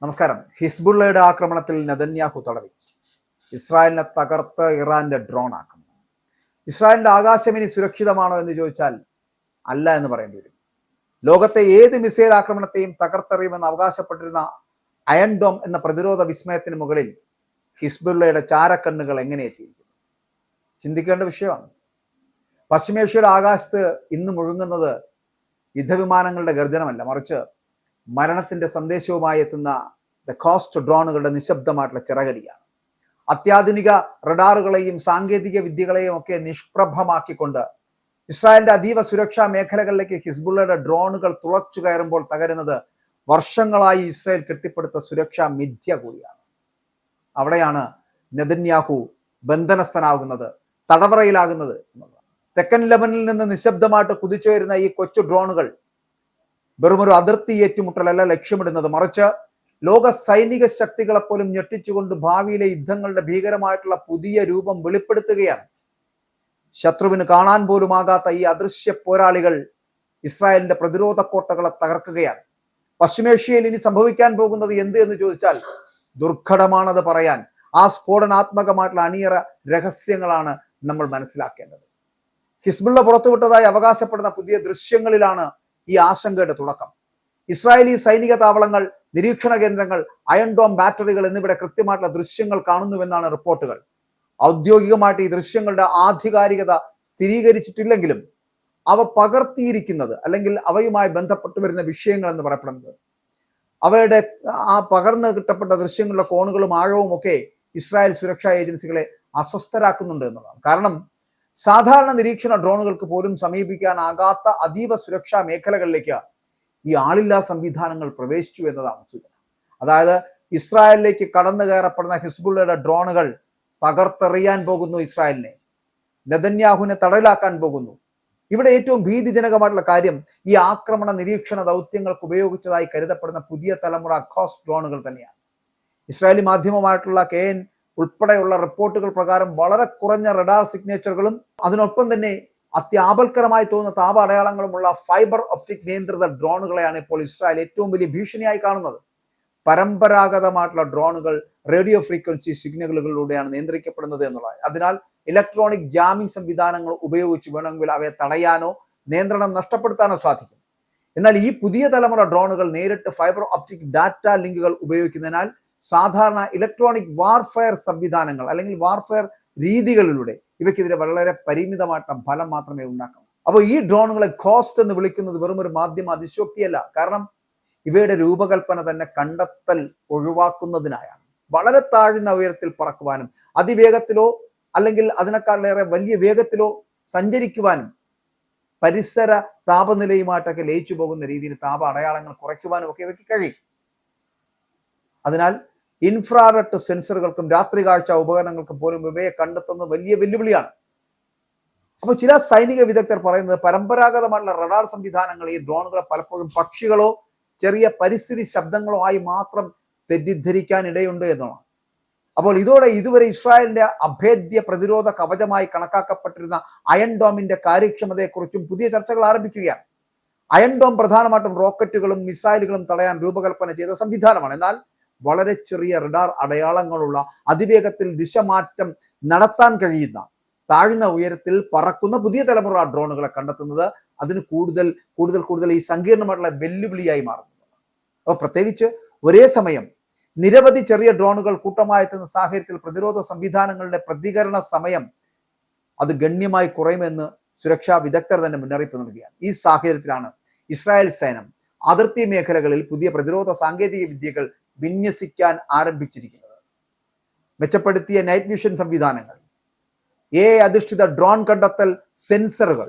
നമസ്കാരം. ഹിസ്ബുള്ളയുടെ ആക്രമണത്തിൽ നെതന്യാഹു തടവി. ഇസ്രായേലിനെ തകർത്ത് ഇറാന്റെ ഡ്രോൺ ആക്രമണം. ഇസ്രായേലിന്റെ ആകാശം ഇനി സുരക്ഷിതമാണോ എന്ന് ചോദിച്ചാൽ അല്ല എന്ന് പറയേണ്ടി വരും. ലോകത്തെ ഏത് മിസൈൽ ആക്രമണത്തെയും തകർത്തെറിയുമെന്ന് അവകാശപ്പെട്ടിരുന്ന അയൺ ഡോം എന്ന പ്രതിരോധ വിസ്മയത്തിന് മുകളിൽ ഹിസ്ബുള്ളയുടെ ചാരക്കണ്ണുകൾ എങ്ങനെ എത്തിയിരിക്കുന്നു? ചിന്തിക്കേണ്ട വിഷയമാണ്. പശ്ചിമേഷ്യയുടെ ആകാശത്ത് ഇന്ന് മുഴങ്ങുന്നത് യുദ്ധവിമാനങ്ങളുടെ ഗർജനമല്ല, മറിച്ച് മരണത്തിന്റെ സന്ദേശവുമായി എത്തുന്ന ദ കോസ്റ്റ് ഡ്രോണുകളുടെ നിശബ്ദമായിട്ടുള്ള ചിറകടിയാണ്. അത്യാധുനിക റഡാറുകളെയും സാങ്കേതിക വിദ്യകളെയും ഒക്കെ നിഷ്പ്രഭമാക്കിക്കൊണ്ട് ഇസ്രായേലിന്റെ അതീവ സുരക്ഷാ മേഖലകളിലേക്ക് ഹിസ്ബുള്ളയുടെ ഡ്രോണുകൾ തുളച്ചു കയറുമ്പോൾ തകരുന്നത് വർഷങ്ങളായി ഇസ്രായേൽ കെട്ടിപ്പടുത്ത സുരക്ഷാ മിഥ്യ കൂടിയാണ്. അവിടെയാണ് നെതന്യാഹു ബന്ധനസ്ഥനാകുന്നത്, തടവറയിലാകുന്നത്. തെക്കൻ ലെബനിൽ നിന്ന് നിശബ്ദമായിട്ട് കുതിച്ചുയരുന്ന ഈ കൊച്ചു ഡ്രോണുകൾ വെറുമൊരു അതിർത്തി ഏറ്റുമുട്ടലല്ല ലക്ഷ്യമിടുന്നത്, മറിച്ച് ലോക സൈനിക ശക്തികളെപ്പോലും ഞെട്ടിച്ചുകൊണ്ട് ഭാവിയിലെ യുദ്ധങ്ങളുടെ ഭീകരമായിട്ടുള്ള പുതിയ രൂപം വെളിപ്പെടുത്തുകയാണ്. ശത്രുവിന് കാണാൻ പോലുമാകാത്ത ഈ അദൃശ്യ പോരാളികൾ ഇസ്രായേലിന്റെ പ്രതിരോധ കോട്ടകളെ തകർക്കുകയാണ്. പശ്ചിമേഷ്യയിൽ ഇനി സംഭവിക്കാൻ പോകുന്നത് എന്ത് എന്ന് ചോദിച്ചാൽ ദുർഘടമാണത് പറയാൻ. ആ സ്ഫോടനാത്മകമായിട്ടുള്ള അണിയറ രഹസ്യങ്ങളാണ് നമ്മൾ മനസ്സിലാക്കേണ്ടത്. ഹിസ്ബുള്ള പുറത്തുവിട്ടതായി അവകാശപ്പെടുന്ന പുതിയ ദൃശ്യങ്ങളിലാണ് ഈ ആശങ്കയുടെ തുടക്കം. ഇസ്രായേലി സൈനിക താവളങ്ങൾ, നിരീക്ഷണ കേന്ദ്രങ്ങൾ, അയൺ ഡോം ബാറ്ററികൾ എന്നിവിടെ കൃത്യമായിട്ടുള്ള ദൃശ്യങ്ങൾ കാണുന്നുവെന്നാണ് റിപ്പോർട്ടുകൾ. ഔദ്യോഗികമായിട്ട് ഈ ദൃശ്യങ്ങളുടെ ആധികാരികത സ്ഥിരീകരിച്ചിട്ടില്ലെങ്കിലും അവ പകർത്തിയിരിക്കുന്നത് അല്ലെങ്കിൽ അവയുമായി ബന്ധപ്പെട്ട് വരുന്ന വിഷയങ്ങൾ എന്ന് പറയപ്പെടുന്നത്, അവരുടെ ആ പകർന്നു കിട്ടപ്പെട്ട ദൃശ്യങ്ങളുടെ കോണുകളും ആഴവും ഒക്കെ ഇസ്രായേൽ സുരക്ഷാ ഏജൻസികളെ അസ്വസ്ഥരാക്കുന്നുണ്ട് എന്നതാണ്. കാരണം സാധാരണ നിരീക്ഷണ ഡ്രോണുകൾക്ക് പോലും സമീപിക്കാനാകാത്ത അതീവ സുരക്ഷാ മേഖലകളിലേക്ക് ഈ ആളില്ലാ സംവിധാനങ്ങൾ പ്രവേശിച്ചു എന്നതാണ് സൂചന. അതായത് ഇസ്രായേലിലേക്ക് കടന്നു കയറപ്പെടുന്ന ഹിസ്ബുള്ളയുടെ ഡ്രോണുകൾ തകർത്തെറിയാൻ പോകുന്നു ഇസ്രായേലിനെ, നെതന്യാഹുവിനെ തടവിലാക്കാൻ പോകുന്നു. ഇവിടെ ഏറ്റവും ഭീതിജനകമായിട്ടുള്ള കാര്യം ഈ ആക്രമണ നിരീക്ഷണ ദൗത്യങ്ങൾക്ക് ഉപയോഗിച്ചതായി കരുതപ്പെടുന്ന പുതിയ തലമുറ കോസ്റ്റ് ഡ്രോണുകൾ തന്നെയാണ്. ഇസ്രായേലി മാധ്യമമായിട്ടുള്ള KN ഉൾപ്പെടെയുള്ള റിപ്പോർട്ടുകൾ പ്രകാരം വളരെ കുറഞ്ഞ റഡാർ സിഗ്നേച്ചറുകളും അതിനൊപ്പം തന്നെ അത്യാപൽക്കരമായി തോന്നുന്ന താപ അടയാളങ്ങളുമുള്ള ഫൈബർ ഒപ്റ്റിക് നിയന്ത്രിത ഡ്രോണുകളെയാണ് ഇപ്പോൾ ഇസ്രായേൽ ഏറ്റവും വലിയ ഭീഷണിയായി കാണുന്നത്. പരമ്പരാഗതമായിട്ടുള്ള ഡ്രോണുകൾ റേഡിയോ ഫ്രീക്വൻസി സിഗ്നലുകളിലൂടെയാണ് നിയന്ത്രിക്കപ്പെടുന്നത് എന്നുള്ളത്. അതിനാൽ ഇലക്ട്രോണിക് ജാമിംഗ് സംവിധാനങ്ങൾ ഉപയോഗിച്ച് വേണമെങ്കിൽ അവയെ തടയാനോ നിയന്ത്രണം നഷ്ടപ്പെടുത്താനോ സാധിക്കും. എന്നാൽ ഈ പുതിയ തലമുറ ഡ്രോണുകൾ നേരിട്ട് ഫൈബർ ഒപ്റ്റിക് ഡാറ്റ ലിങ്കുകൾ ഉപയോഗിക്കുന്നതിനാൽ സാധാരണ ഇലക്ട്രോണിക് വാർഫെയർ സംവിധാനങ്ങൾ അല്ലെങ്കിൽ വാർഫെയർ രീതികളിലൂടെ ഇവയ്ക്കെതിരെ വളരെ പരിമിതമായിട്ടുള്ള ഫലം മാത്രമേ ഉണ്ടാക്കൂ. അപ്പോൾ ഈ ഡ്രോണുകളെ കോസ്റ്റ് എന്ന് വിളിക്കുന്നത് വെറും ഒരു മാധ്യമ അതിശോക്തിയല്ല. കാരണം ഇവയുടെ രൂപകൽപ്പന തന്നെ കണ്ടെത്തൽ ഒഴിവാക്കുന്നതിനായാണ്. വളരെ താഴ്ന്ന ഉയരത്തിൽ പറക്കുവാനും അതിവേഗത്തിലോ അല്ലെങ്കിൽ അതിനേക്കാളേറെ വലിയ വേഗത്തിലോ സഞ്ചരിക്കുവാനും പരിസര താപനിലയുമായിട്ടൊക്കെ ലയിച്ചു പോകുന്ന രീതിയിൽ താപ അടയാളങ്ങൾ കുറയ്ക്കുവാനും ഒക്കെ ഇവയ്ക്ക് കഴിയും. അതിനാൽ ഇൻഫ്രാറെഡ് സെൻസറുകൾക്കും രാത്രി കാഴ്ച ഉപകരണങ്ങൾക്കും പോലും ഇവയെ കണ്ടെത്തുന്നത് വലിയ വെല്ലുവിളിയാണ്. അപ്പോൾ ചില സൈനിക വിദഗ്ധർ പറയുന്നത് പരമ്പരാഗതമായിട്ടുള്ള റഡാർ സംവിധാനങ്ങൾ ഈ ഡ്രോണുകളെ പലപ്പോഴും പക്ഷികളോ ചെറിയ പരിസ്ഥിതി ശബ്ദങ്ങളോ ആയി മാത്രം തെറ്റിദ്ധരിക്കാൻ ഇടയുണ്ട് എന്നതാണ്. അപ്പോൾ ഇതോടെ ഇതുവരെ ഇസ്രായേലിന്റെ അഭേദ്യ പ്രതിരോധ കവചമായി കണക്കാക്കപ്പെട്ടിരുന്ന അയൺ ഡോമിന്റെ കാര്യക്ഷമതയെക്കുറിച്ചും പുതിയ ചർച്ചകൾ ആരംഭിക്കുകയാണ്. അയൺ ഡോം പ്രധാനമായിട്ടും റോക്കറ്റുകളും മിസൈലുകളും തടയാൻ രൂപകൽപ്പന ചെയ്ത സംവിധാനമാണ്. എന്നാൽ വളരെ ചെറിയ റഡാർ അടയാളങ്ങളുള്ള അതിവേഗത്തിൽ ദിശമാറ്റം നടത്താൻ കഴിയുന്ന താഴ്ന്ന ഉയരത്തിൽ പറക്കുന്ന പുതിയ തലമുറ ഡ്രോണുകളെ കണ്ടെത്തുന്നത് അതിന് കൂടുതൽ കൂടുതൽ കൂടുതൽ ഈ സങ്കീർണമായിട്ടുള്ള വെല്ലുവിളിയായി മാറുന്നു. അപ്പോൾ പ്രത്യേകിച്ച് ഒരേ സമയം നിരവധി ചെറിയ ഡ്രോണുകൾ കൂട്ടമായി എത്തുന്ന സാഹചര്യത്തിൽ പ്രതിരോധ സംവിധാനങ്ങളുടെ പ്രതികരണ സമയം അത് ഗണ്യമായി കുറയുമെന്ന് സുരക്ഷാ വിദഗ്ധർ തന്നെ മുന്നറിയിപ്പ് നൽകുകയാണ്. ഈ സാഹചര്യത്തിലാണ് ഇസ്രായേൽ സൈന്യം അതിർത്തി മേഖലകളിൽ പുതിയ പ്രതിരോധ സാങ്കേതിക വിദ്യകൾ വിന്യസിക്കാൻ ആരംഭിച്ചിരിക്കുന്നത്. മെച്ചപ്പെടുത്തിയ നൈറ്റ് വിഷൻ സംവിധാനങ്ങൾ, AI അധിഷ്ഠിത ഡ്രോൺ കണ്ടെത്തൽ സെൻസറുകൾ,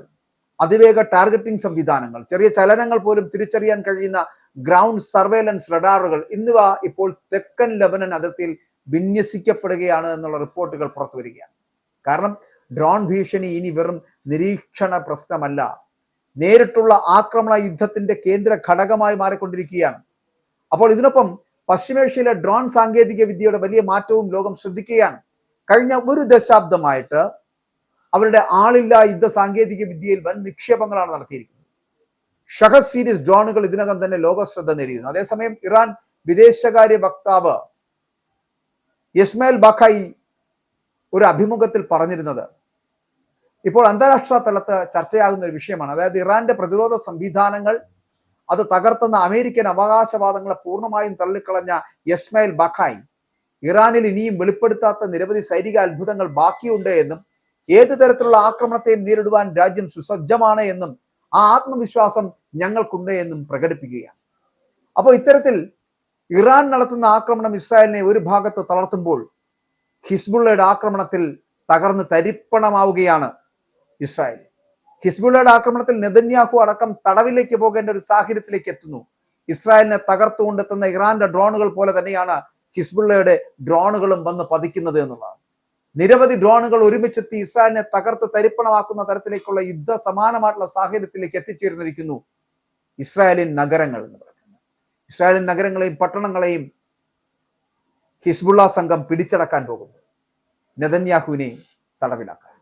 അതിവേഗ ടാർഗറ്റിംഗ് സംവിധാനങ്ങൾ, ചെറിയ ചലനങ്ങൾ പോലും തിരിച്ചറിയാൻ കഴിയുന്ന ഗ്രൗണ്ട് സർവേലൻസ് റഡാറുകൾ എന്നിവ ഇപ്പോൾ തെക്കൻ ലെബനൻ അതിർത്തിയിൽ വിന്യസിക്കപ്പെടുകയാണ് എന്നുള്ള റിപ്പോർട്ടുകൾ പുറത്തു വരികയാണ്. കാരണം ഡ്രോൺ ഭീഷണി ഇനി വെറും നിരീക്ഷണ പ്രശ്നമല്ല, നേരിട്ടുള്ള ആക്രമണ യുദ്ധത്തിന്റെ കേന്ദ്ര ഘടകമായി മാറിക്കൊണ്ടിരിക്കുകയാണ്. അപ്പോൾ ഇതിനൊപ്പം പശ്ചിമേഷ്യയിലെ ഡ്രോൺ സാങ്കേതിക വിദ്യയുടെ വലിയ മാറ്റവും ലോകം ശ്രദ്ധിക്കുകയാണ്. കഴിഞ്ഞ ഒരു ദശാബ്ദമായിട്ട് അവരുടെ ആളില്ലാ യുദ്ധ സാങ്കേതിക വിദ്യയിൽ വൻ നിക്ഷേപങ്ങളാണ് നടത്തിയിരിക്കുന്നത്. ഷഹദ് സീരീസ് ഡ്രോണുകൾ ഇതിനകം തന്നെ ലോക ശ്രദ്ധ നേടിയിരുന്നു. അതേസമയം ഇറാൻ വിദേശകാര്യ വക്താവ് ഇസ്മായിൽ ബാഖായി ഒരു അഭിമുഖത്തിൽ പറഞ്ഞിരുന്നത് ഇപ്പോൾ അന്താരാഷ്ട്ര തലത്ത് ചർച്ചയാകുന്ന ഒരു വിഷയമാണ്. അതായത് ഇറാന്റെ പ്രതിരോധ സംവിധാനങ്ങൾ അത് തകർത്തെന്ന അമേരിക്കൻ അവകാശവാദങ്ങളെ പൂർണ്ണമായും തള്ളിക്കളഞ്ഞ ഇസ്മായിൽ ബാഖായി ഇറാനിൽ ഇനിയും വെളിപ്പെടുത്താത്ത നിരവധി സൈനിക അത്ഭുതങ്ങൾ ബാക്കിയുണ്ട് എന്നും ഏത് തരത്തിലുള്ള ആക്രമണത്തെയും നേരിടുവാൻ രാജ്യം സുസജ്ജമാണ് എന്നും ആ ആത്മവിശ്വാസം ഞങ്ങൾക്കുണ്ട് എന്നും പ്രകടിപ്പിക്കുകയാണ്. അപ്പോൾ ഇത്തരത്തിൽ ഇറാൻ നടത്തുന്ന ആക്രമണം ഇസ്രായേലിനെ ഒരു ഭാഗത്ത് തളർത്തുമ്പോൾ ഹിസ്ബുള്ളയുടെ ആക്രമണത്തിൽ തകർന്ന് തരിപ്പണമാവുകയാണ് ഇസ്രായേൽ. ഹിസ്ബുള്ളയുടെ ആക്രമണത്തിൽ നെതന്യാഹു അടക്കം തടവിലേക്ക് പോകേണ്ട ഒരു സാഹചര്യത്തിലേക്ക് എത്തുന്നു. ഇസ്രായേലിനെ തകർത്തുകൊണ്ടെത്തുന്ന ഇറാന്റെ ഡ്രോണുകൾ പോലെ തന്നെയാണ് ഹിസ്ബുള്ളയുടെ ഡ്രോണുകളും വന്ന് പതിക്കുന്നത് എന്നുള്ളതാണ്. നിരവധി ഡ്രോണുകൾ ഒരുമിച്ചെത്തി ഇസ്രായേലിനെ തകർത്ത് തരിപ്പണമാക്കുന്ന തരത്തിലേക്കുള്ള യുദ്ധ സമാനമായിട്ടുള്ള സാഹചര്യത്തിലേക്ക് എത്തിച്ചേർന്നിരിക്കുന്നു ഇസ്രായേലിൻ നഗരങ്ങൾ എന്ന് പറയുന്നത്. ഇസ്രായേലിൻ നഗരങ്ങളെയും പട്ടണങ്ങളെയും ഹിസ്ബുള്ള സംഘം പിടിച്ചടക്കാൻ പോകുന്നു, നെതന്യാഹുവിനെ തടവിലാക്കാൻ.